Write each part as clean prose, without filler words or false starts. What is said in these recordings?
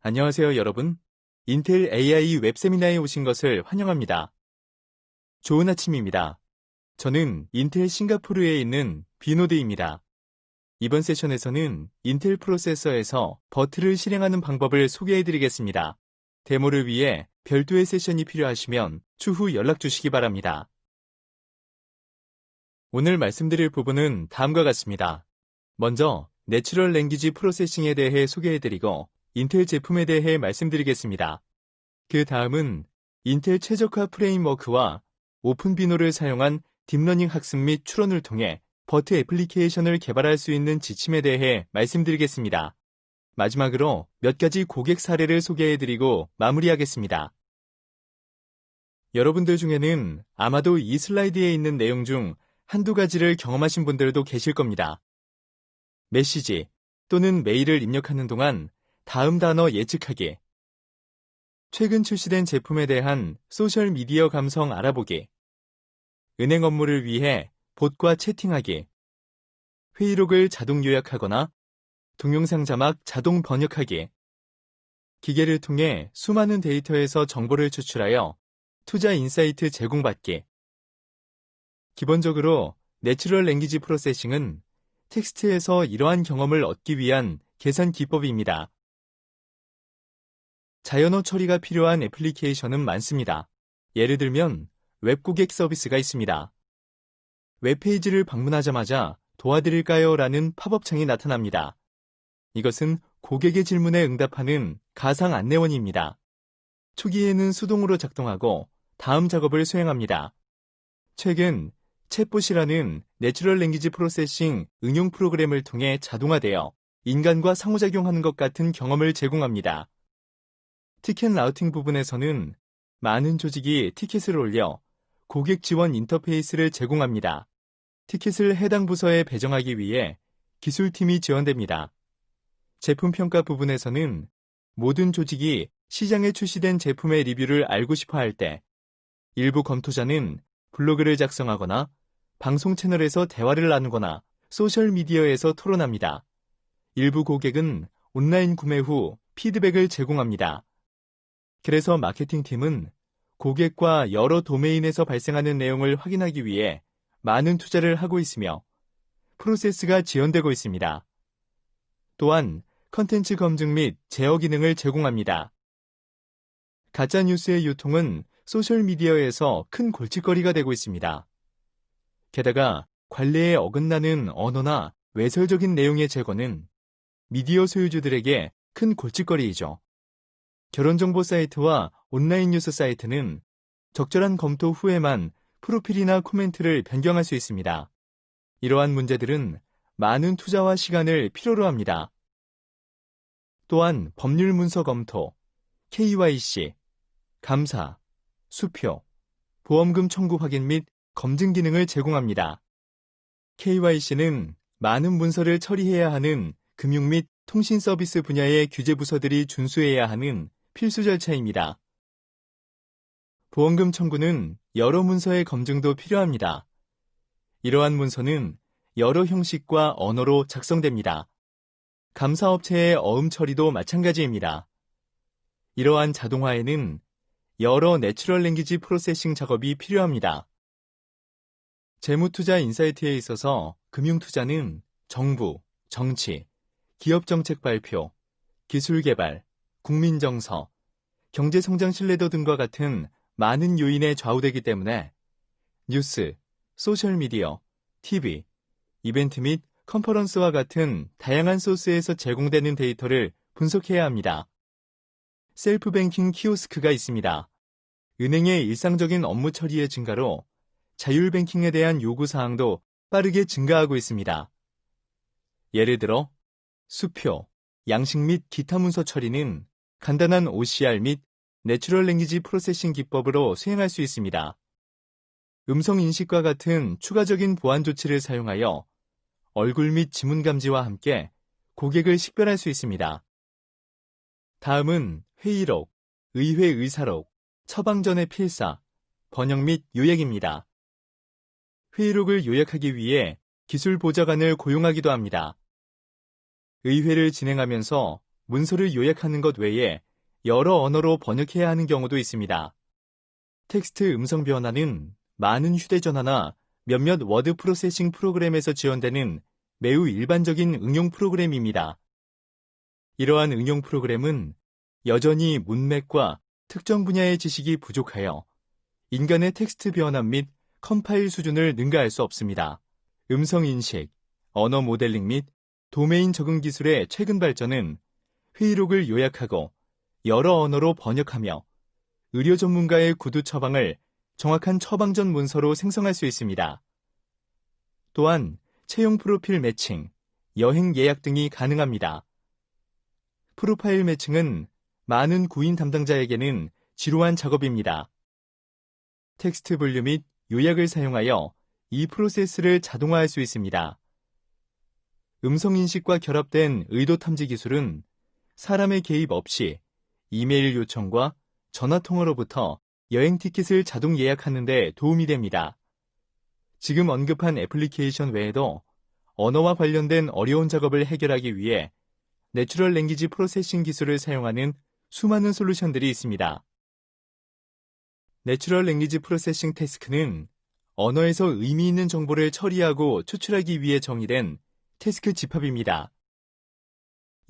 안녕하세요, 여러분. 인텔 AI 웹세미나에 오신 것을 환영합니다. 좋은 아침입니다. 저는 인텔 싱가포르에 있는 비노드입니다. 이번 세션에서는 인텔 프로세서에서 버트를 실행하는 방법을 소개해드리겠습니다. 데모를 위해 별도의 세션이 필요하시면 추후 연락 주시기 바랍니다. 오늘 말씀드릴 부분은 다음과 같습니다. 먼저 내추럴 랭귀지 프로세싱에 대해 소개해드리고 인텔 제품에 대해 말씀드리겠습니다. 그 다음은 인텔 최적화 프레임워크와 오픈비노를 사용한 딥러닝 학습 및 추론을 통해 버트 애플리케이션을 개발할 수 있는 지침에 대해 말씀드리겠습니다. 마지막으로 몇 가지 고객 사례를 소개해드리고 마무리하겠습니다. 여러분들 중에는 아마도 이 슬라이드에 있는 내용 중 한두 가지를 경험하신 분들도 계실 겁니다. 메시지 또는 메일을 입력하는 동안 다음 단어 예측하기, 최근 출시된 제품에 대한 소셜미디어 감성 알아보기, 은행 업무를 위해 봇과 채팅하기, 회의록을 자동 요약하거나 동영상 자막 자동 번역하기, 기계를 통해 수많은 데이터에서 정보를 추출하여 투자 인사이트 제공받기. 기본적으로 내추럴 랭귀지 프로세싱은 텍스트에서 이러한 경험을 얻기 위한 계산 기법입니다. 자연어 처리가 필요한 애플리케이션은 많습니다. 예를 들면 웹 고객 서비스가 있습니다. 웹페이지를 방문하자마자 도와드릴까요? 라는 팝업 창이 나타납니다. 이것은 고객의 질문에 응답하는 가상 안내원입니다. 초기에는 수동으로 작동하고 다음 작업을 수행합니다. 최근 챗봇이라는 내추럴 랭귀지 프로세싱 응용 프로그램을 통해 자동화되어 인간과 상호작용하는 것 같은 경험을 제공합니다. 티켓 라우팅 부분에서는 많은 조직이 티켓을 올려 고객 지원 인터페이스를 제공합니다. 티켓을 해당 부서에 배정하기 위해 기술팀이 지원됩니다. 제품 평가 부분에서는 모든 조직이 시장에 출시된 제품의 리뷰를 알고 싶어 할 때 일부 검토자는 블로그를 작성하거나 방송 채널에서 대화를 나누거나 소셜미디어에서 토론합니다. 일부 고객은 온라인 구매 후 피드백을 제공합니다. 그래서 마케팅팀은 고객과 여러 도메인에서 발생하는 내용을 확인하기 위해 많은 투자를 하고 있으며 프로세스가 지연되고 있습니다. 또한 컨텐츠 검증 및 제어 기능을 제공합니다. 가짜뉴스의 유통은 소셜미디어에서 큰 골칫거리가 되고 있습니다. 게다가 관례에 어긋나는 언어나 외설적인 내용의 제거는 미디어 소유주들에게 큰 골칫거리이죠. 결혼정보 사이트와 온라인 뉴스 사이트는 적절한 검토 후에만 프로필이나 코멘트를 변경할 수 있습니다. 이러한 문제들은 많은 투자와 시간을 필요로 합니다. 또한 법률 문서 검토, KYC, 감사, 수표, 보험금 청구 확인 및 검증 기능을 제공합니다. KYC는 많은 문서를 처리해야 하는 금융 및 통신 서비스 분야의 규제 부서들이 준수해야 하는 필수 절차입니다. 보험금 청구는 여러 문서의 검증도 필요합니다. 이러한 문서는 여러 형식과 언어로 작성됩니다. 감사업체의 어음 처리도 마찬가지입니다. 이러한 자동화에는 여러 내추럴 랭귀지 프로세싱 작업이 필요합니다. 재무투자 인사이트에 있어서 금융투자는 정부, 정치, 기업정책 발표, 기술개발, 국민정서, 경제성장 신뢰도 등과 같은 많은 요인에 좌우되기 때문에 뉴스, 소셜미디어, TV, 이벤트 및 컨퍼런스와 같은 다양한 소스에서 제공되는 데이터를 분석해야 합니다. 셀프 뱅킹 키오스크가 있습니다. 은행의 일상적인 업무 처리의 증가로 자율 뱅킹에 대한 요구사항도 빠르게 증가하고 있습니다. 예를 들어 수표, 양식 및 기타 문서 처리는 간단한 OCR 및 내추럴 랭귀지 프로세싱 기법으로 수행할 수 있습니다. 음성 인식과 같은 추가적인 보안 조치를 사용하여 얼굴 및 지문 감지와 함께 고객을 식별할 수 있습니다. 다음은 회의록, 의회 의사록, 처방 전의 필사, 번역 및 요약입니다. 회의록을 요약하기 위해 기술 보좌관을 고용하기도 합니다. 의회를 진행하면서 문서를 요약하는 것 외에 여러 언어로 번역해야 하는 경우도 있습니다. 텍스트 음성 변화는 많은 휴대전화나 몇몇 워드 프로세싱 프로그램에서 지원되는 매우 일반적인 응용 프로그램입니다. 이러한 응용 프로그램은 여전히 문맥과 특정 분야의 지식이 부족하여 인간의 텍스트 변환 및 컴파일 수준을 능가할 수 없습니다. 음성 인식, 언어 모델링 및 도메인 적응 기술의 최근 발전은 회의록을 요약하고 여러 언어로 번역하며 의료 전문가의 구두 처방을 정확한 처방전 문서로 생성할 수 있습니다. 또한 채용 프로필 매칭, 여행 예약 등이 가능합니다. 프로파일 매칭은 많은 구인 담당자에게는 지루한 작업입니다. 텍스트 분류 및 요약을 사용하여 이 프로세스를 자동화할 수 있습니다. 음성 인식과 결합된 의도 탐지 기술은 사람의 개입 없이 이메일 요청과 전화 통화로부터 여행 티켓을 자동 예약하는 데 도움이 됩니다. 지금 언급한 애플리케이션 외에도 언어와 관련된 어려운 작업을 해결하기 위해 내추럴 랭귀지 프로세싱 기술을 사용하는 수많은 솔루션들이 있습니다. 내추럴 랭귀지 프로세싱 태스크는 언어에서 의미 있는 정보를 처리하고 추출하기 위해 정의된 태스크 집합입니다.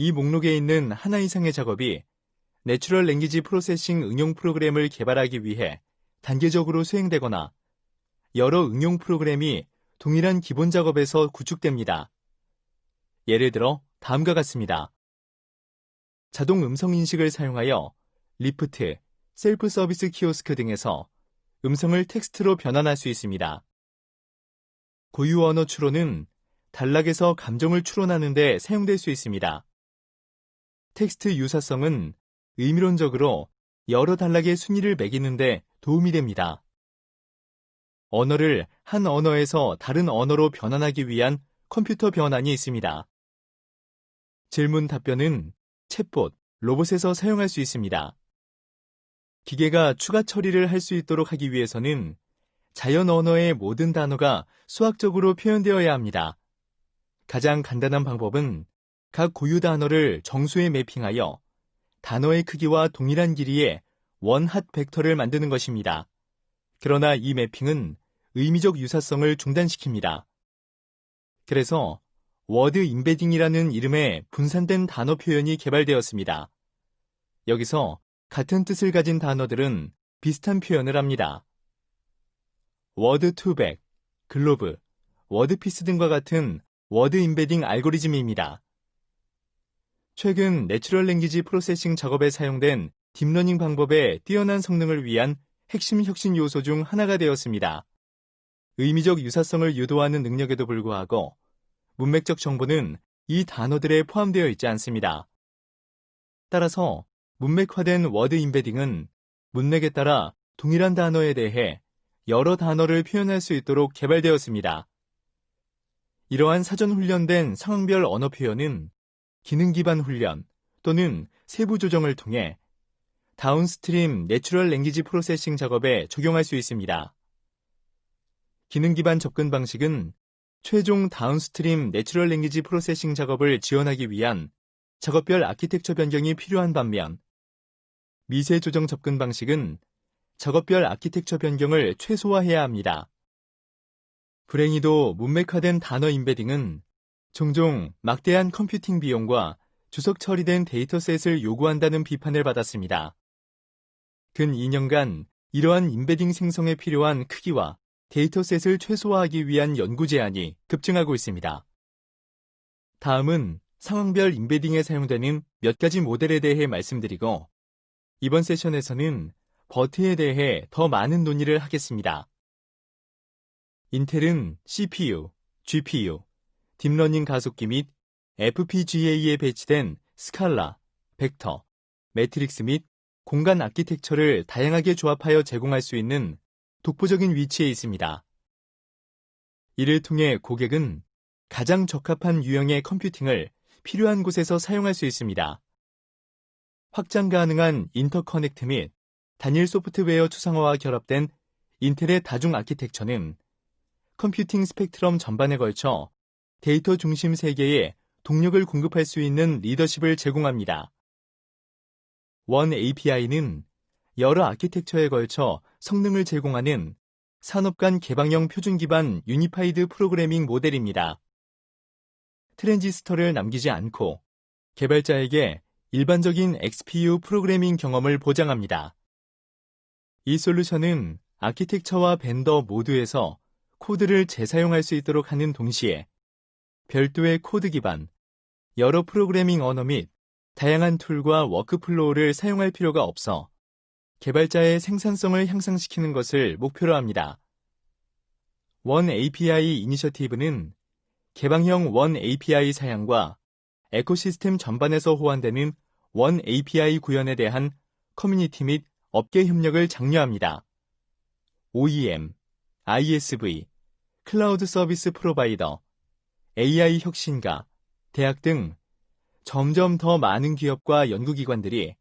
이 목록에 있는 하나 이상의 작업이 내추럴 랭귀지 프로세싱 응용 프로그램을 개발하기 위해 단계적으로 수행되거나 여러 응용 프로그램이 동일한 기본 작업에서 구축됩니다. 예를 들어 다음과 같습니다. 자동 음성 인식을 사용하여 리프트, 셀프 서비스 키오스크 등에서 음성을 텍스트로 변환할 수 있습니다. 고유 언어 추론은 단락에서 감정을 추론하는 데 사용될 수 있습니다. 텍스트 유사성은 의미론적으로 여러 단락의 순위를 매기는 데 도움이 됩니다. 언어를 한 언어에서 다른 언어로 변환하기 위한 컴퓨터 변환이 있습니다. 질문 답변은 챗봇, 로봇에서 사용할 수 있습니다. 기계가 추가 처리를 할 수 있도록 하기 위해서는 자연 언어의 모든 단어가 수학적으로 표현되어야 합니다. 가장 간단한 방법은 각 고유 단어를 정수에 매핑하여 단어의 크기와 동일한 길이의 원핫 벡터를 만드는 것입니다. 그러나 이 매핑은 의미적 유사성을 중단시킵니다. 그래서 워드 임베딩이라는 이름의 분산된 단어 표현이 개발되었습니다. 여기서 같은 뜻을 가진 단어들은 비슷한 표현을 합니다. 워드 투백, 글로브, 워드피스 등과 같은 워드 임베딩 알고리즘입니다. 최근 내추럴 랭귀지 프로세싱 작업에 사용된 딥러닝 방법의 뛰어난 성능을 위한 핵심 혁신 요소 중 하나가 되었습니다. 의미적 유사성을 유도하는 능력에도 불구하고 문맥적 정보는 이 단어들에 포함되어 있지 않습니다. 따라서 문맥화된 워드 임베딩은 문맥에 따라 동일한 단어에 대해 여러 단어를 표현할 수 있도록 개발되었습니다. 이러한 사전 훈련된 상황별 언어 표현은 기능 기반 훈련 또는 세부 조정을 통해 다운스트림 내추럴 랭귀지 프로세싱 작업에 적용할 수 있습니다. 기능 기반 접근 방식은 최종 다운스트림 내추럴 랭귀지 프로세싱 작업을 지원하기 위한 작업별 아키텍처 변경이 필요한 반면 미세 조정 접근 방식은 작업별 아키텍처 변경을 최소화해야 합니다. 불행히도 문맥화된 단어 임베딩은 종종 막대한 컴퓨팅 비용과 주석 처리된 데이터셋을 요구한다는 비판을 받았습니다. 근 2년간 이러한 임베딩 생성에 필요한 크기와 데이터셋을 최소화하기 위한 연구 제안이 급증하고 있습니다. 다음은 상황별 임베딩에 사용되는 몇 가지 모델에 대해 말씀드리고 이번 세션에서는 버트에 대해 더 많은 논의를 하겠습니다. 인텔은 CPU, GPU, 딥러닝 가속기 및 FPGA에 배치된 스칼라, 벡터, 매트릭스 및 공간 아키텍처를 다양하게 조합하여 제공할 수 있는 독보적인 위치에 있습니다. 이를 통해 고객은 가장 적합한 유형의 컴퓨팅을 필요한 곳에서 사용할 수 있습니다. 확장 가능한 인터커넥트 및 단일 소프트웨어 추상화와 결합된 인텔의 다중 아키텍처는 컴퓨팅 스펙트럼 전반에 걸쳐 데이터 중심 세계의 동력을 공급할 수 있는 리더십을 제공합니다. 원 API는 여러 아키텍처에 걸쳐 성능을 제공하는 산업 간 개방형 표준 기반 유니파이드 프로그래밍 모델입니다. 트랜지스터를 남기지 않고 개발자에게 일반적인 XPU 프로그래밍 경험을 보장합니다. 이 솔루션은 아키텍처와 벤더 모두에서 코드를 재사용할 수 있도록 하는 동시에 별도의 코드 기반, 여러 프로그래밍 언어 및 다양한 툴과 워크플로우를 사용할 필요가 없어 개발자의 생산성을 향상시키는 것을 목표로 합니다. 원 API 이니셔티브는 개방형 원 API 사양과 에코시스템 전반에서 호환되는 원 API 구현에 대한 커뮤니티 및 업계 협력을 장려합니다. OEM, ISV, 클라우드 서비스 프로바이더, AI 혁신가, 대학 등 점점 더 많은 기업과 연구기관들이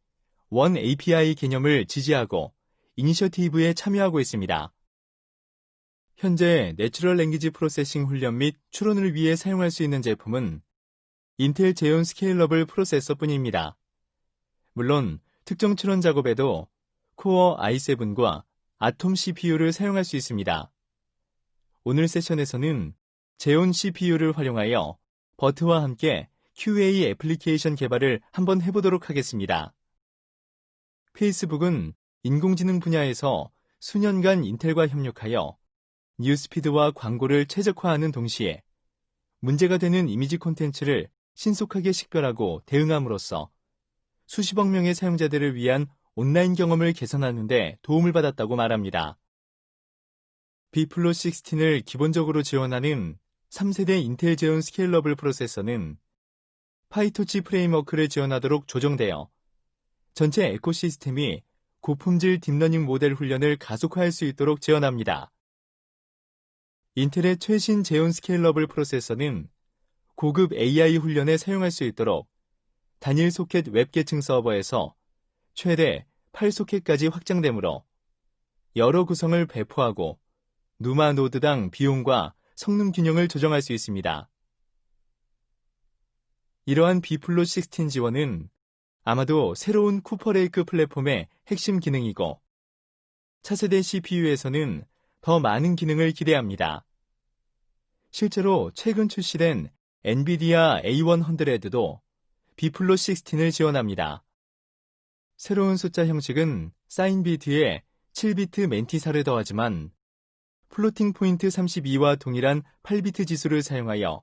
원 API 개념을 지지하고 이니셔티브에 참여하고 있습니다. 현재 내추럴 랭귀지 프로세싱 훈련 및 추론을 위해 사용할 수 있는 제품은 인텔 제온 스케일러블 프로세서뿐입니다. 물론 특정 추론 작업에도 코어 i7과 아톰 CPU를 사용할 수 있습니다. 오늘 세션에서는 제온 CPU를 활용하여 버트와 함께 QA 애플리케이션 개발을 한번 해보도록 하겠습니다. 페이스북은 인공지능 분야에서 수년간 인텔과 협력하여 뉴스피드와 광고를 최적화하는 동시에 문제가 되는 이미지 콘텐츠를 신속하게 식별하고 대응함으로써 수십억 명의 사용자들을 위한 온라인 경험을 개선하는 데 도움을 받았다고 말합니다. B플로16을 기본적으로 지원하는 3세대 인텔 제온 스케일러블 프로세서는 파이토치 프레임워크를 지원하도록 조정되어 전체 에코시스템이 고품질 딥러닝 모델 훈련을 가속화할 수 있도록 지원합니다. 인텔의 최신 제온 스케일러블 프로세서는 고급 AI 훈련에 사용할 수 있도록 단일 소켓 웹 계층 서버에서 최대 8소켓까지 확장되므로 여러 구성을 배포하고 누마 노드당 비용과 성능 균형을 조정할 수 있습니다. 이러한 B플로16 지원은 아마도 새로운 쿠퍼레이크 플랫폼의 핵심 기능이고 차세대 CPU에서는 더 많은 기능을 기대합니다. 실제로 최근 출시된 엔비디아 A100도 B플로16을 지원합니다. 새로운 숫자 형식은 사인 비트에 7비트 멘티사를 더하지만 플로팅 포인트 32와 동일한 8비트 지수를 사용하여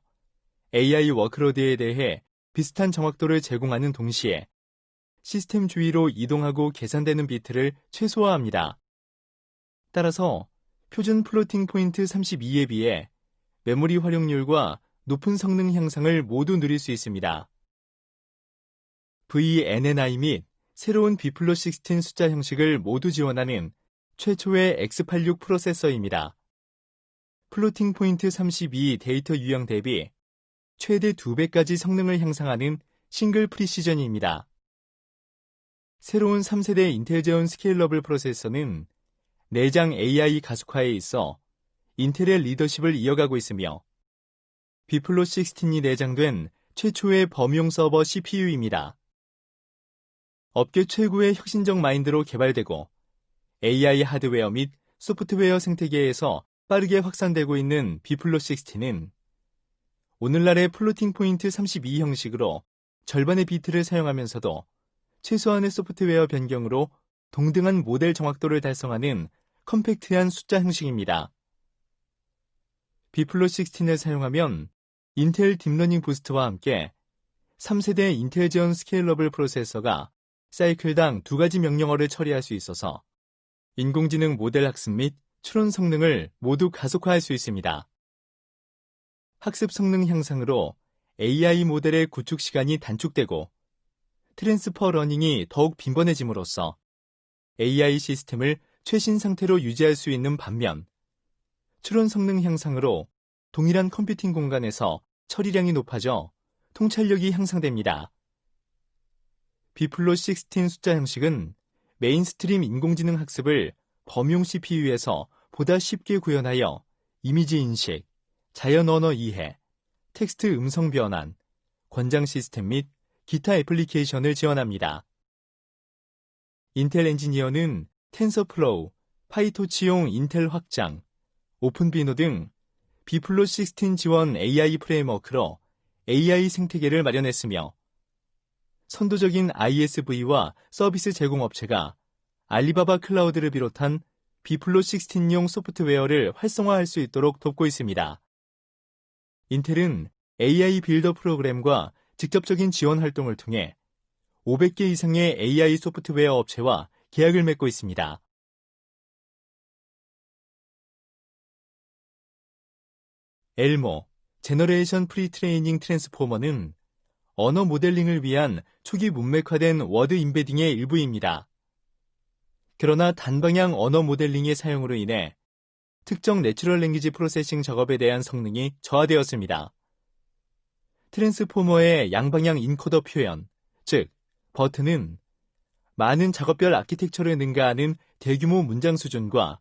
AI 워크로드에 대해 비슷한 정확도를 제공하는 동시에 시스템 주위로 이동하고 계산되는 비트를 최소화합니다. 따라서 표준 플로팅 포인트 32에 비해 메모리 활용률과 높은 성능 향상을 모두 누릴 수 있습니다. VNNI 및 새로운 B플로16 숫자 형식을 모두 지원하는 최초의 X86 프로세서입니다. 플로팅 포인트 32 데이터 유형 대비 최대 2배까지 성능을 향상하는 싱글 프리시전입니다. 새로운 3세대 인텔 제온 스케일러블 프로세서는 내장 AI 가속화에 있어 인텔의 리더십을 이어가고 있으며 B플로16이 내장된 최초의 범용 서버 CPU입니다. 업계 최고의 혁신적 마인드로 개발되고 AI 하드웨어 및 소프트웨어 생태계에서 빠르게 확산되고 있는 B플로16는 오늘날의 플로팅 포인트 32 형식으로 절반의 비트를 사용하면서도 최소한의 소프트웨어 변경으로 동등한 모델 정확도를 달성하는 컴팩트한 숫자 형식입니다. B플로16을 사용하면 인텔 딥러닝 부스트와 함께 3세대 인텔 제온 스케일러블 프로세서가 사이클당 2가지 명령어를 처리할 수 있어서 인공지능 모델 학습 및 추론 성능을 모두 가속화할 수 있습니다. 학습 성능 향상으로 AI 모델의 구축 시간이 단축되고 트랜스퍼 러닝이 더욱 빈번해짐으로써 AI 시스템을 최신 상태로 유지할 수 있는 반면 추론 성능 향상으로 동일한 컴퓨팅 공간에서 처리량이 높아져 통찰력이 향상됩니다. B플로16 숫자 형식은 메인스트림 인공지능 학습을 범용 CPU에서 보다 쉽게 구현하여 이미지 인식, 자연 언어 이해, 텍스트 음성 변환, 권장 시스템 및 기타 애플리케이션을 지원합니다. 인텔 엔지니어는 텐서플로우, 파이토치용 인텔 확장, 오픈비노 등 B+16 지원 AI 프레임워크로 AI 생태계를 마련했으며 선도적인 ISV와 서비스 제공업체가 알리바바 클라우드를 비롯한 B+16용 소프트웨어를 활성화할 수 있도록 돕고 있습니다. 인텔은 AI 빌더 프로그램과 직접적인 지원 활동을 통해 500개 이상의 AI 소프트웨어 업체와 계약을 맺고 있습니다. 엘모, 제너레이션 프리트레이닝 트랜스포머는 언어 모델링을 위한 초기 문맥화된 워드 임베딩의 일부입니다. 그러나 단방향 언어 모델링의 사용으로 인해 특정 내추럴 랭귀지 프로세싱 작업에 대한 성능이 저하되었습니다. 트랜스포머의 양방향 인코더 표현, 즉 버튼은 많은 작업별 아키텍처를 능가하는 대규모 문장 수준과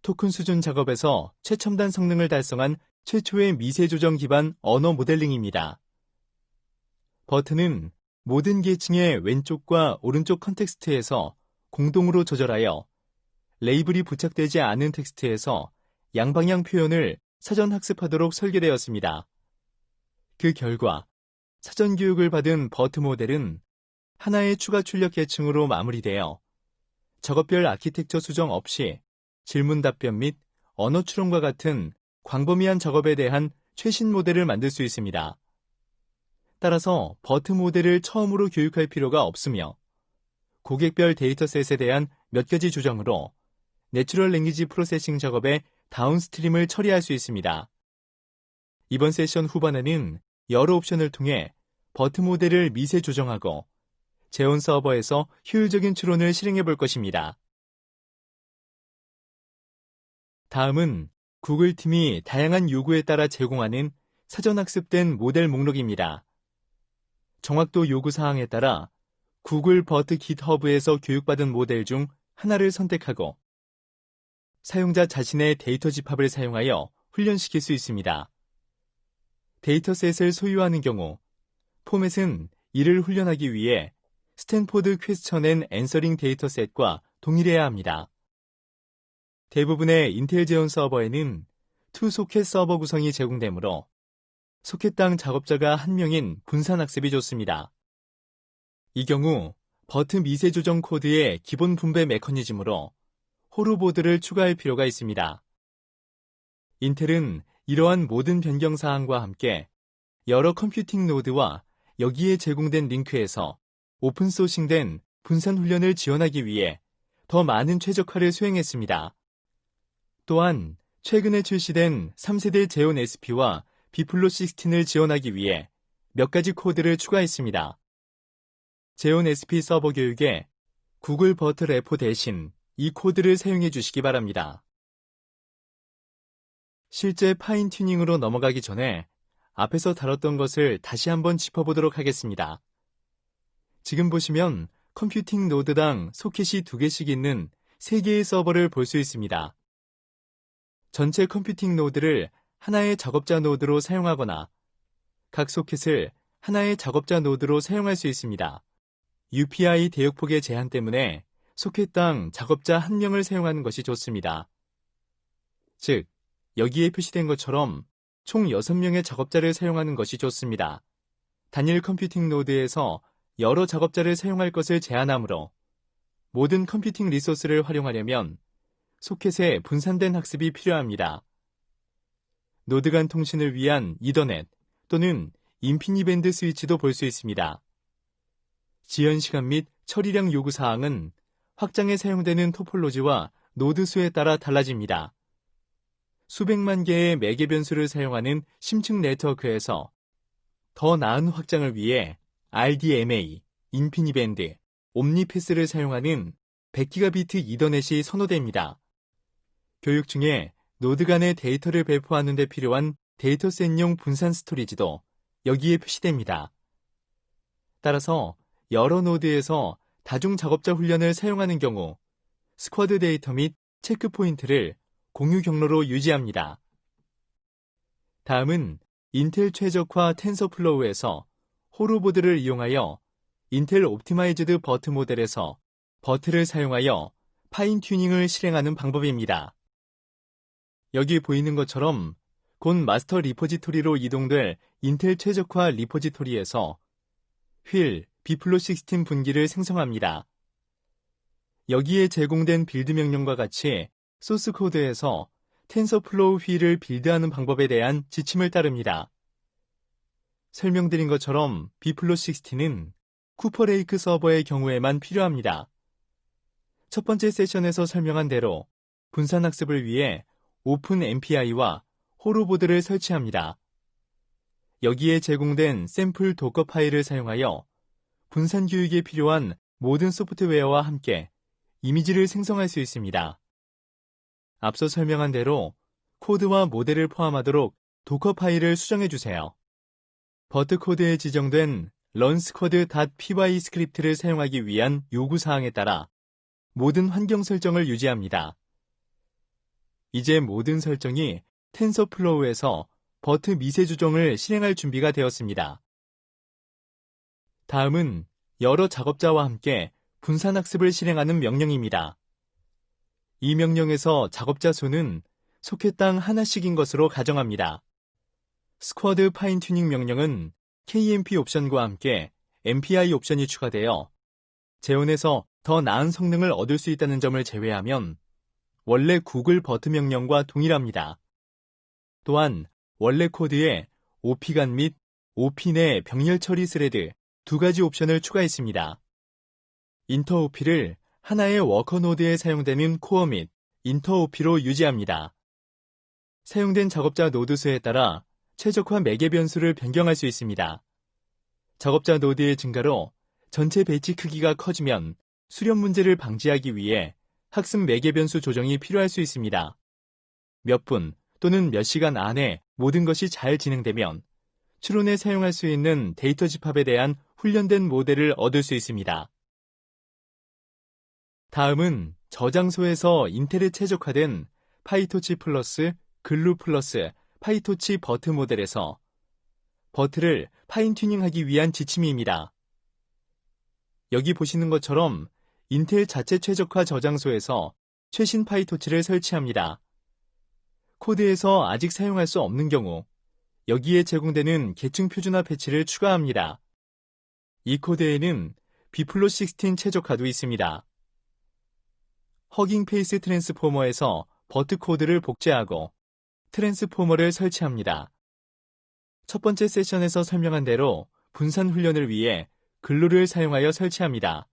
토큰 수준 작업에서 최첨단 성능을 달성한 최초의 미세 조정 기반 언어 모델링입니다. 버튼은 모든 계층의 왼쪽과 오른쪽 컨텍스트에서 공동으로 조절하여 레이블이 부착되지 않은 텍스트에서 양방향 표현을 사전 학습하도록 설계되었습니다. 그 결과 사전 교육을 받은 버트 모델은 하나의 추가 출력 계층으로 마무리되어 작업별 아키텍처 수정 없이 질문 답변 및 언어 추론과 같은 광범위한 작업에 대한 최신 모델을 만들 수 있습니다. 따라서 버트 모델을 처음으로 교육할 필요가 없으며 고객별 데이터셋에 대한 몇 가지 조정으로 내추럴 랭귀지 프로세싱 작업의 다운스트림을 처리할 수 있습니다. 이번 세션 후반에는 여러 옵션을 통해 버트 모델을 미세 조정하고 재온 서버에서 효율적인 추론을 실행해 볼 것입니다. 다음은 구글 팀이 다양한 요구에 따라 제공하는 사전 학습된 모델 목록입니다. 정확도 요구 사항에 따라 구글 버트 깃허브에서 교육받은 모델 중 하나를 선택하고 사용자 자신의 데이터 집합을 사용하여 훈련시킬 수 있습니다. 데이터셋을 소유하는 경우 포맷은 이를 훈련하기 위해 스탠포드 퀘스천 앤 앤서링 데이터셋과 동일해야 합니다. 대부분의 인텔 제온 서버에는 2소켓 서버 구성이 제공되므로 소켓당 작업자가 한 명인 분산 학습이 좋습니다. 이 경우 버트 미세 조정 코드의 기본 분배 메커니즘으로 호르보드를 추가할 필요가 있습니다. 인텔은 이러한 모든 변경 사항과 함께 여러 컴퓨팅 노드와 여기에 제공된 링크에서 오픈소싱된 분산 훈련을 지원하기 위해 더 많은 최적화를 수행했습니다. 또한 최근에 출시된 3세대 제온 SP와 B+16을 지원하기 위해 몇 가지 코드를 추가했습니다. 제온 SP 서버 교육에 구글 버트 레포 대신 이 코드를 사용해 주시기 바랍니다. 실제 파인 튜닝으로 넘어가기 전에 앞에서 다뤘던 것을 다시 한번 짚어보도록 하겠습니다. 지금 보시면 컴퓨팅 노드당 소켓이 2개씩 있는 3개의 서버를 볼 수 있습니다. 전체 컴퓨팅 노드를 하나의 작업자 노드로 사용하거나 각 소켓을 하나의 작업자 노드로 사용할 수 있습니다. UPI 대역폭의 제한 때문에 소켓당 작업자 1명을 사용하는 것이 좋습니다. 즉, 여기에 표시된 것처럼 총 6명의 작업자를 사용하는 것이 좋습니다. 단일 컴퓨팅 노드에서 여러 작업자를 사용할 것을 제한하므로 모든 컴퓨팅 리소스를 활용하려면 소켓에 분산된 학습이 필요합니다. 노드 간 통신을 위한 이더넷 또는 인피니밴드 스위치도 볼 수 있습니다. 지연 시간 및 처리량 요구 사항은 확장에 사용되는 토폴로지와 노드 수에 따라 달라집니다. 수백만 개의 매개 변수를 사용하는 심층 네트워크에서 더 나은 확장을 위해 RDMA, 인피니밴드, 옴니패스를 사용하는 100기가비트 이더넷이 선호됩니다. 교육 중에 노드 간의 데이터를 배포하는 데 필요한 데이터셋용 분산 스토리지도 여기에 표시됩니다. 따라서 여러 노드에서 다중 작업자 훈련을 사용하는 경우 스쿼드 데이터 및 체크 포인트를 공유 경로로 유지합니다. 다음은 인텔 최적화 텐서플로우에서 호로보드를 이용하여 인텔 옵티마이즈드 버트 모델에서 버트를 사용하여 파인 튜닝을 실행하는 방법입니다. 여기 보이는 것처럼 곧 마스터 리포지토리로 이동될 인텔 최적화 리포지토리에서 휠 bflow16 분기를 생성합니다. 여기에 제공된 빌드 명령과 같이 소스 코드에서 텐서플로우 휠을 빌드하는 방법에 대한 지침을 따릅니다. 설명드린 것처럼 bflow16는 쿠퍼레이크 서버의 경우에만 필요합니다. 첫 번째 세션에서 설명한 대로 분산학습을 위해 오픈 MPI와 호로보드를 설치합니다. 여기에 제공된 샘플 도커 파일을 사용하여 분산 교육에 필요한 모든 소프트웨어와 함께 이미지를 생성할 수 있습니다. 앞서 설명한 대로 코드와 모델을 포함하도록 도커 파일을 수정해 주세요. 버트 코드에 지정된 runsquad.py 스크립트를 사용하기 위한 요구사항에 따라 모든 환경 설정을 유지합니다. 이제 모든 설정이 텐서플로우에서 버트 미세 조정을 실행할 준비가 되었습니다. 다음은 여러 작업자와 함께 분산학습을 실행하는 명령입니다. 이 명령에서 작업자 수는 소켓당 하나씩인 것으로 가정합니다. 스쿼드 파인 튜닝 명령은 KMP 옵션과 함께 MPI 옵션이 추가되어 재온에서 더 나은 성능을 얻을 수 있다는 점을 제외하면 원래 구글 버트 명령과 동일합니다. 또한 원래 코드에 OP간 및 OP 내 병렬 처리 스레드 두 가지 옵션을 추가했습니다. 인터 OP를 하나의 워커 노드에 사용되는 코어 및 인터 OP로 유지합니다. 사용된 작업자 노드 수에 따라 최적화 매개 변수를 변경할 수 있습니다. 작업자 노드의 증가로 전체 배치 크기가 커지면 수렴 문제를 방지하기 위해 학습 매개 변수 조정이 필요할 수 있습니다. 몇 분 또는 몇 시간 안에 모든 것이 잘 진행되면 추론에 사용할 수 있는 데이터 집합에 대한 훈련된 모델을 얻을 수 있습니다. 다음은 저장소에서 인텔에 최적화된 파이토치 플러스 글루 플러스 파이토치 버트 모델에서 버트를 파인 튜닝하기 위한 지침입니다. 여기 보시는 것처럼 인텔 자체 최적화 저장소에서 최신 파이토치를 설치합니다. 코드에서 아직 사용할 수 없는 경우 여기에 제공되는 계층 표준화 패치를 추가합니다. 이 코드에는 bflow16 최적화도 있습니다. 허깅 페이스 트랜스포머에서 버트 코드를 복제하고 트랜스포머를 설치합니다. 첫 번째 세션에서 설명한 대로 분산 훈련을 위해 글루를 사용하여 설치합니다.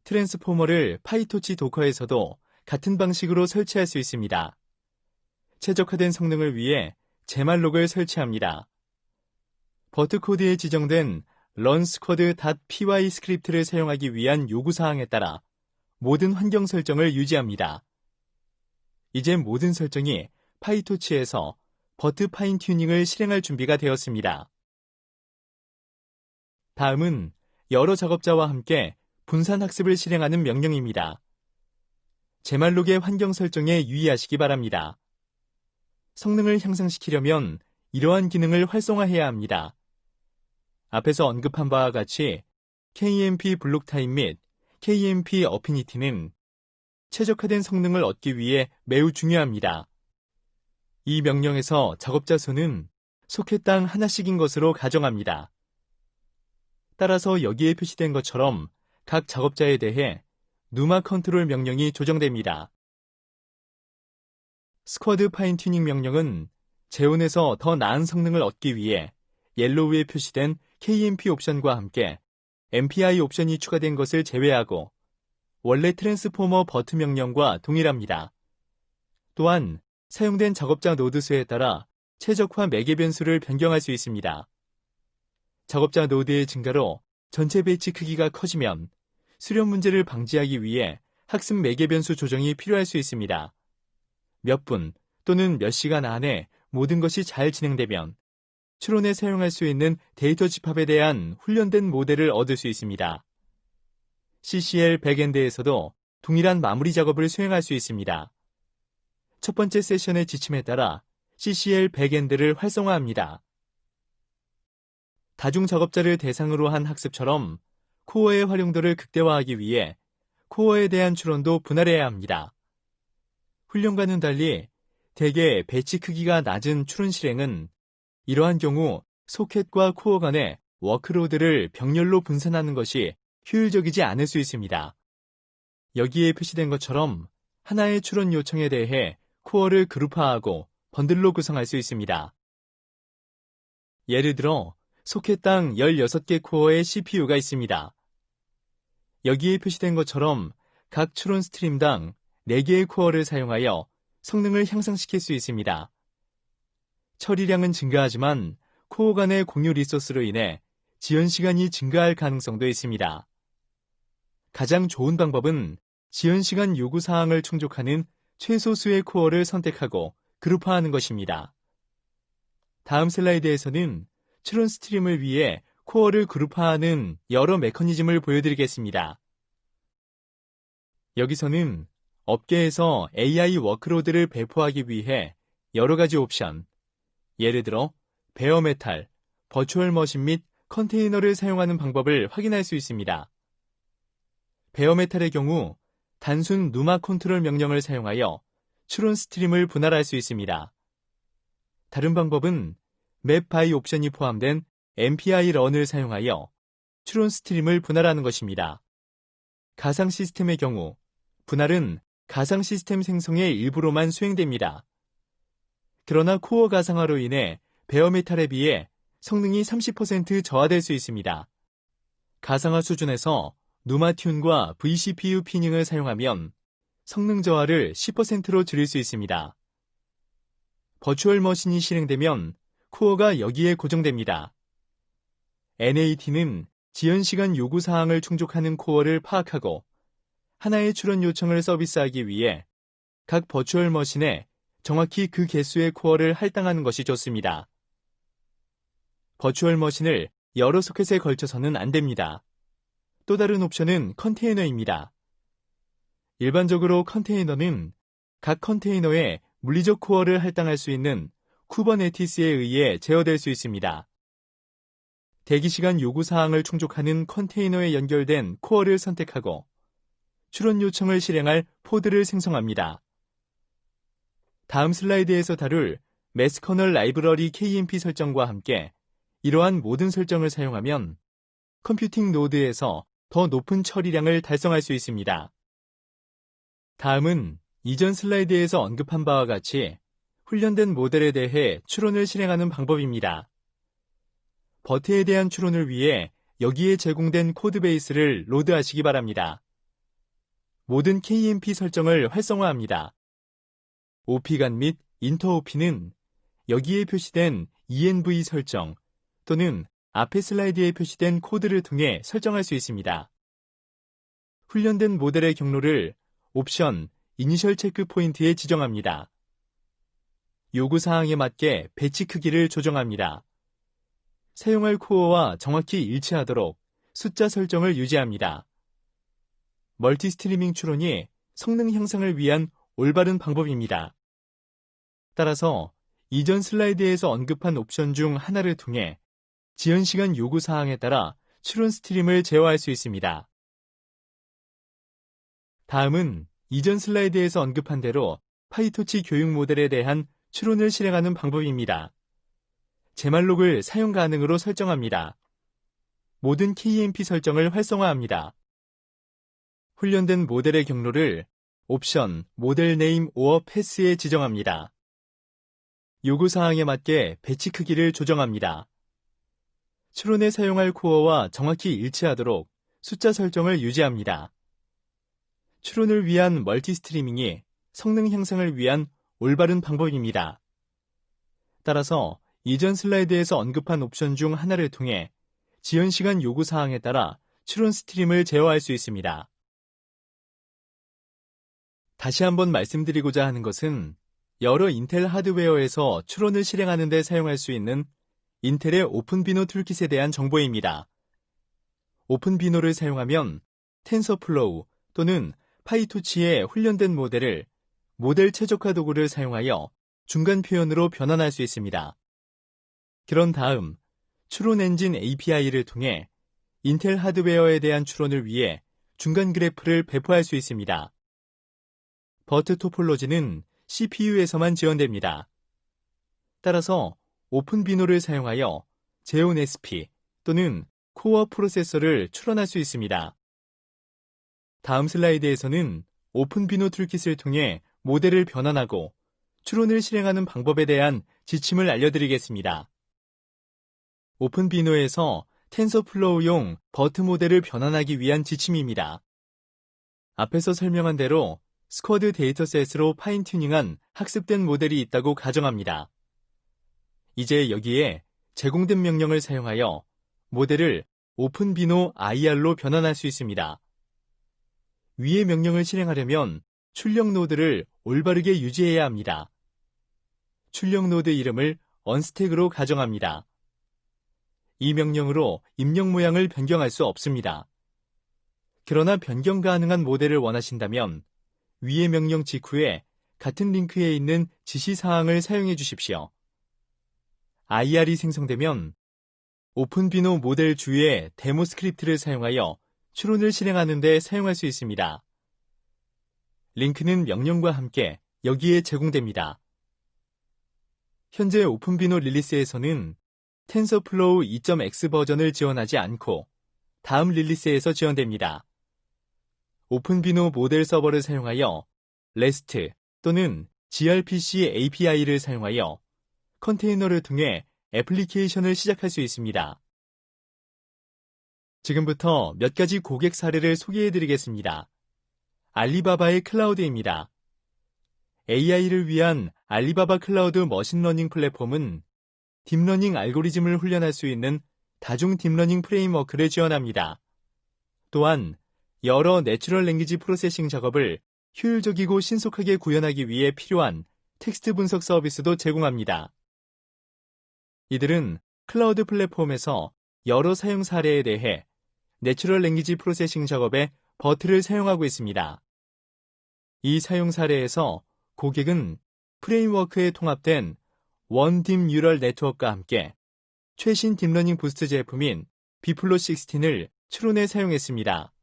트랜스포머를 파이토치 도커에서도 같은 방식으로 설치할 수 있습니다. 최적화된 성능을 위해 제말록을 설치합니다. 버트 코드에 지정된 runsquad.py 스크립트를 사용하기 위한 요구사항에 따라 모든 환경 설정을 유지합니다. 이제 모든 설정이 파이토치에서 버트 파인 튜닝을 실행할 준비가 되었습니다. 다음은 여러 작업자와 함께 분산 학습을 실행하는 명령입니다. 제말록의 환경 설정에 유의하시기 바랍니다. 성능을 향상시키려면 이러한 기능을 활성화해야 합니다. 앞에서 언급한 바와 같이 KMP 블록 타임 및 KMP 어피니티는 최적화된 성능을 얻기 위해 매우 중요합니다. 이 명령에서 작업자 수는 소켓당 하나씩인 것으로 가정합니다. 따라서 여기에 표시된 것처럼 각 작업자에 대해 누마 컨트롤 명령이 조정됩니다. 스쿼드 파인 튜닝 명령은 재온에서 더 나은 성능을 얻기 위해 옐로우에 표시된 KMP 옵션과 함께 MPI 옵션이 추가된 것을 제외하고 원래 트랜스포머 버트 명령과 동일합니다. 또한 사용된 작업자 노드 수에 따라 최적화 매개 변수를 변경할 수 있습니다. 작업자 노드의 증가로 전체 배치 크기가 커지면 수렴 문제를 방지하기 위해 학습 매개 변수 조정이 필요할 수 있습니다. 몇 분 또는 몇 시간 안에 모든 것이 잘 진행되면 추론에 사용할 수 있는 데이터 집합에 대한 훈련된 모델을 얻을 수 있습니다. CCL 백엔드에서도 동일한 마무리 작업을 수행할 수 있습니다. 첫 번째 세션의 지침에 따라 CCL 백엔드를 활성화합니다. 다중작업자를 대상으로 한 학습처럼 코어의 활용도를 극대화하기 위해 코어에 대한 추론도 분할해야 합니다. 훈련과는 달리 대개 배치 크기가 낮은 추론 실행은 이러한 경우 소켓과 코어 간의 워크로드를 병렬로 분산하는 것이 효율적이지 않을 수 있습니다. 여기에 표시된 것처럼 하나의 추론 요청에 대해 코어를 그룹화하고 번들로 구성할 수 있습니다. 예를 들어 소켓당 16개 코어의 CPU가 있습니다. 여기에 표시된 것처럼 각 추론 스트림당 4개의 코어를 사용하여 성능을 향상시킬 수 있습니다. 처리량은 증가하지만 코어 간의 공유 리소스로 인해 지연 시간이 증가할 가능성도 있습니다. 가장 좋은 방법은 지연 시간 요구 사항을 충족하는 최소수의 코어를 선택하고 그룹화하는 것입니다. 다음 슬라이드에서는 추론 스트림을 위해 코어를 그룹화하는 여러 메커니즘을 보여드리겠습니다. 여기서는 업계에서 AI 워크로드를 배포하기 위해 여러 가지 옵션, 예를 들어 베어메탈, 버추얼 머신 및 컨테이너를 사용하는 방법을 확인할 수 있습니다. 베어메탈의 경우 단순 누마 컨트롤 명령을 사용하여 추론 스트림을 분할할 수 있습니다. 다른 방법은 맵 바이 옵션이 포함된 MPI 런을 사용하여 추론 스트림을 분할하는 것입니다. 가상 시스템의 경우 분할은 가상 시스템 생성의 일부로만 수행됩니다. 그러나 코어 가상화로 인해 베어메탈에 비해 성능이 30% 저하될 수 있습니다. 가상화 수준에서 누마 튠과 vCPU 피닝을 사용하면 성능 저하를 10%로 줄일 수 있습니다. 버추얼 머신이 실행되면 코어가 여기에 고정됩니다. NAT는 지연 시간 요구 사항을 충족하는 코어를 파악하고 하나의 추론 요청을 서비스하기 위해 각 버추얼 머신에 정확히 그 개수의 코어를 할당하는 것이 좋습니다. 버추얼 머신을 여러 소켓에 걸쳐서는 안 됩니다. 또 다른 옵션은 컨테이너입니다. 일반적으로 컨테이너는 각 컨테이너에 물리적 코어를 할당할 수 있는 쿠버네티스에 의해 제어될 수 있습니다. 대기시간 요구 사항을 충족하는 컨테이너에 연결된 코어를 선택하고 추론 요청을 실행할 포드를 생성합니다. 다음 슬라이드에서 다룰 매스커널 라이브러리 KMP 설정과 함께 이러한 모든 설정을 사용하면 컴퓨팅 노드에서 더 높은 처리량을 달성할 수 있습니다. 다음은 이전 슬라이드에서 언급한 바와 같이 훈련된 모델에 대해 추론을 실행하는 방법입니다. 버트에 대한 추론을 위해 여기에 제공된 코드베이스를 로드하시기 바랍니다. 모든 KMP 설정을 활성화합니다. OP간 및 인터OP는 여기에 표시된 ENV 설정 또는 앞의 슬라이드에 표시된 코드를 통해 설정할 수 있습니다. 훈련된 모델의 경로를 옵션 이니셜 체크 포인트에 지정합니다. 요구사항에 맞게 배치 크기를 조정합니다. 사용할 코어와 정확히 일치하도록 숫자 설정을 유지합니다. 멀티스트리밍 추론이 성능 향상을 위한 올바른 방법입니다. 따라서 이전 슬라이드에서 언급한 옵션 중 하나를 통해 지연시간 요구사항에 따라 추론 스트림을 제어할 수 있습니다. 다음은 이전 슬라이드에서 언급한 대로 파이토치 교육 모델에 대한 추론을 실행하는 방법입니다. 제말록을 사용 가능으로 설정합니다. 모든 KMP 설정을 활성화합니다. 훈련된 모델의 경로를 옵션 모델 네임 오어 패스에 지정합니다. 요구사항에 맞게 배치 크기를 조정합니다. 추론에 사용할 코어와 정확히 일치하도록 숫자 설정을 유지합니다. 추론을 위한 멀티스트리밍이 성능 향상을 위한 올바른 방법입니다. 따라서 이전 슬라이드에서 언급한 옵션 중 하나를 통해 지연시간 요구사항에 따라 추론 스트림을 제어할 수 있습니다. 다시 한번 말씀드리고자 하는 것은 여러 인텔 하드웨어에서 추론을 실행하는 데 사용할 수 있는 인텔의 오픈비노 툴킷에 대한 정보입니다. 오픈비노를 사용하면 텐서플로우 또는 파이토치의 훈련된 모델을 모델 최적화 도구를 사용하여 중간 표현으로 변환할 수 있습니다. 그런 다음 추론 엔진 API를 통해 인텔 하드웨어에 대한 추론을 위해 중간 그래프를 배포할 수 있습니다. 버트 토폴로지는 CPU에서만 지원됩니다. 따라서 오픈 비노를 사용하여 제온 SP 또는 코어 프로세서를 추론할 수 있습니다. 다음 슬라이드에서는 오픈 비노 툴킷을 통해 모델을 변환하고 추론을 실행하는 방법에 대한 지침을 알려드리겠습니다. 오픈 비노에서 텐서플로우용 버트 모델을 변환하기 위한 지침입니다. 앞에서 설명한 대로 스쿼드 데이터셋으로 파인 튜닝한 학습된 모델이 있다고 가정합니다. 이제 여기에 제공된 명령을 사용하여 모델을 오픈 비노 IR로 변환할 수 있습니다. 위의 명령을 실행하려면 출력 노드를 올바르게 유지해야 합니다. 출력 노드 이름을 언스택으로 가정합니다. 이 명령으로 입력 모양을 변경할 수 없습니다. 그러나 변경 가능한 모델을 원하신다면 위의 명령 직후에 같은 링크에 있는 지시사항을 사용해 주십시오. IR이 생성되면 오픈비노 모델 주위의 데모 스크립트를 사용하여 추론을 실행하는 데 사용할 수 있습니다. 링크는 명령과 함께 여기에 제공됩니다. 현재 오픈비노 릴리스에서는 텐서플로우 2.x 버전을 지원하지 않고 다음 릴리스에서 지원됩니다. 오픈비노 모델 서버를 사용하여 REST 또는 gRPC API를 사용하여 컨테이너를 통해 애플리케이션을 시작할 수 있습니다. 지금부터 몇 가지 고객 사례를 소개해드리겠습니다. 알리바바의 클라우드입니다. AI를 위한 알리바바 클라우드 머신러닝 플랫폼은 딥러닝 알고리즘을 훈련할 수 있는 다중 딥러닝 프레임워크를 지원합니다. 또한 여러 내추럴 랭귀지 프로세싱 작업을 효율적이고 신속하게 구현하기 위해 필요한 텍스트 분석 서비스도 제공합니다. 이들은 클라우드 플랫폼에서 여러 사용 사례에 대해 내추럴 랭귀지 프로세싱 작업에 버트를 사용하고 있습니다. 이 사용 사례에서 고객은 프레임워크에 통합된 원딥 뉴럴 네트워크와 함께 최신 딥러닝 부스트 제품인 비플로 16을 추론에 사용했습니다.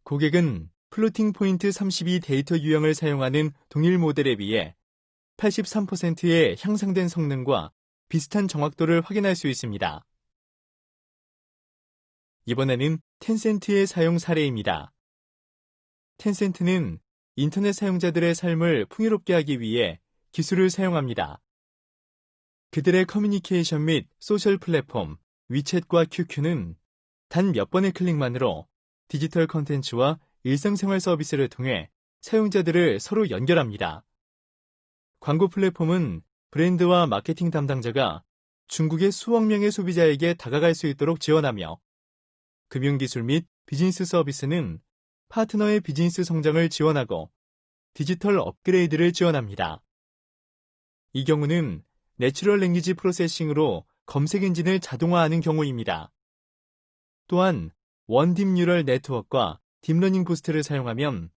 고객은 플로팅 포인트 32 데이터 유형을 사용하는 동일 모델에 비해 83%의 향상된 성능과 비슷한 정확도를 확인할 수 있습니다. 이번에는 텐센트의 사용 사례입니다. 텐센트는 인터넷 사용자들의 삶을 풍요롭게 하기 위해 기술을 사용합니다. 그들의 커뮤니케이션 및 소셜 플랫폼 위챗과 QQ는 단 몇 번의 클릭만으로 디지털 컨텐츠와 일상생활 서비스를 통해 사용자들을 서로 연결합니다. 광고 플랫폼은 브랜드와 마케팅 담당자가 중국의 수억 명의 소비자에게 다가갈 수 있도록 지원하며 금융기술 및 비즈니스 서비스는 파트너의 비즈니스 성장을 지원하고 디지털 업그레이드를 지원합니다. 이 경우는 내추럴 랭귀지 프로세싱으로 검색 엔진을 자동화하는 경우입니다. 또한 원딥 뉴럴 네트워크와 딥러닝 부스트를 사용하면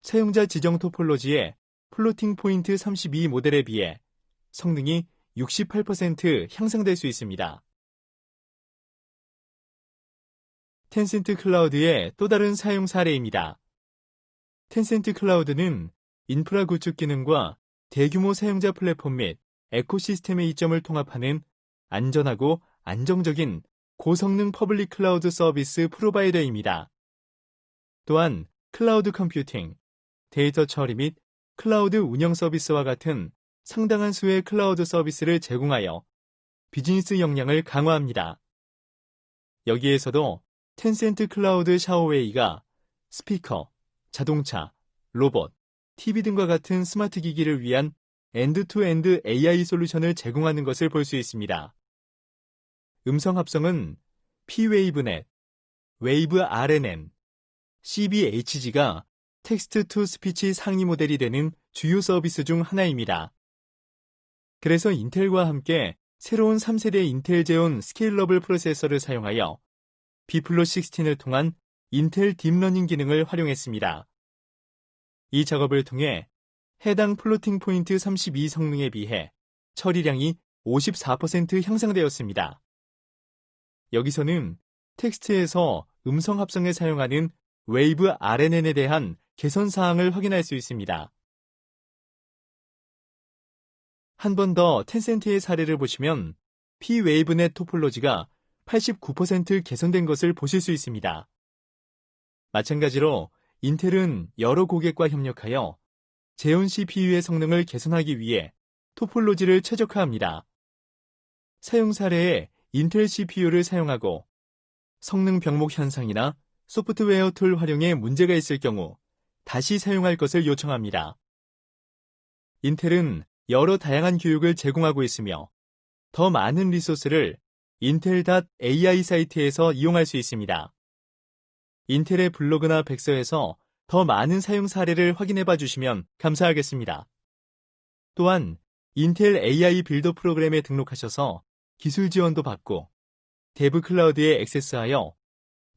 사용자 지정 토폴로지의 플로팅 포인트 32 모델에 비해 성능이 68% 향상될 수 있습니다. 텐센트 클라우드의 또 다른 사용 사례입니다. 텐센트 클라우드는 인프라 구축 기능과 대규모 사용자 플랫폼 및 에코시스템의 이점을 통합하는 안전하고 안정적인 고성능 퍼블릭 클라우드 서비스 프로바이더입니다. 또한 클라우드 컴퓨팅, 데이터 처리 및 클라우드 운영 서비스와 같은 상당한 수의 클라우드 서비스를 제공하여 비즈니스 역량을 강화합니다. 여기에서도 텐센트 클라우드 샤오웨이가 스피커, 자동차, 로봇, TV 등과 같은 스마트 기기를 위한 엔드-투-엔드 AI 솔루션을 제공하는 것을 볼 수 있습니다. 음성 합성은 P웨이브넷, 웨이브 RNN, CBHG가 텍스트 투 스피치 상위 모델이 되는 주요 서비스 중 하나입니다. 그래서 인텔과 함께 새로운 3세대 인텔 제온 스케일러블 프로세서를 사용하여 비플로 16을 통한 인텔 딥러닝 기능을 활용했습니다. 이 작업을 통해 해당 플로팅 포인트 32 성능에 비해 처리량이 54% 향상되었습니다. 여기서는 텍스트에서 음성 합성에 사용하는 웨이브 RNN에 대한 개선 사항을 확인할 수 있습니다. 한 번 더 텐센트의 사례를 보시면 P웨이브넷 토폴로지가 89% 개선된 것을 보실 수 있습니다. 마찬가지로 인텔은 여러 고객과 협력하여 제온 CPU의 성능을 개선하기 위해 토폴로지를 최적화합니다. 사용 사례에 인텔 CPU를 사용하고 성능 병목 현상이나 소프트웨어 툴 활용에 문제가 있을 경우 다시 사용할 것을 요청합니다. 인텔은 여러 다양한 교육을 제공하고 있으며 더 많은 리소스를 intel.ai 사이트에서 이용할 수 있습니다. 인텔의 블로그나 백서에서 더 많은 사용 사례를 확인해 봐 주시면 감사하겠습니다. 또한 인텔 AI 빌더 프로그램에 등록하셔서 기술 지원도 받고 데브 클라우드에 액세스하여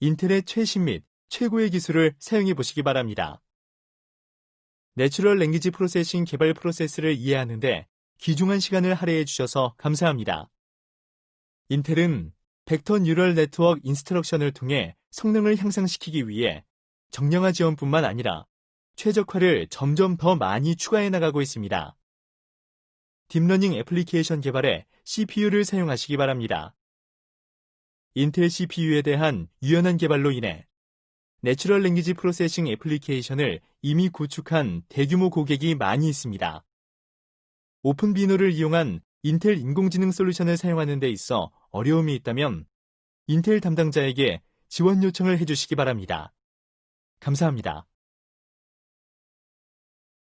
인텔의 최신 및 최고의 기술을 사용해 보시기 바랍니다. 내추럴 랭귀지 프로세싱 개발 프로세스를 이해하는 데 귀중한 시간을 할애해 주셔서 감사합니다. 인텔은 벡터 뉴럴 네트워크 인스트럭션을 통해 성능을 향상시키기 위해 정량화 지원뿐만 아니라 최적화를 점점 더 많이 추가해 나가고 있습니다. 딥러닝 애플리케이션 개발에 CPU를 사용하시기 바랍니다. 인텔 CPU에 대한 유연한 개발로 인해 내추럴 랭귀지 프로세싱 애플리케이션을 이미 구축한 대규모 고객이 많이 있습니다. 오픈 비노를 이용한 인텔 인공지능 솔루션을 사용하는 데 있어 어려움이 있다면 인텔 담당자에게 지원 요청을 해주시기 바랍니다. 감사합니다.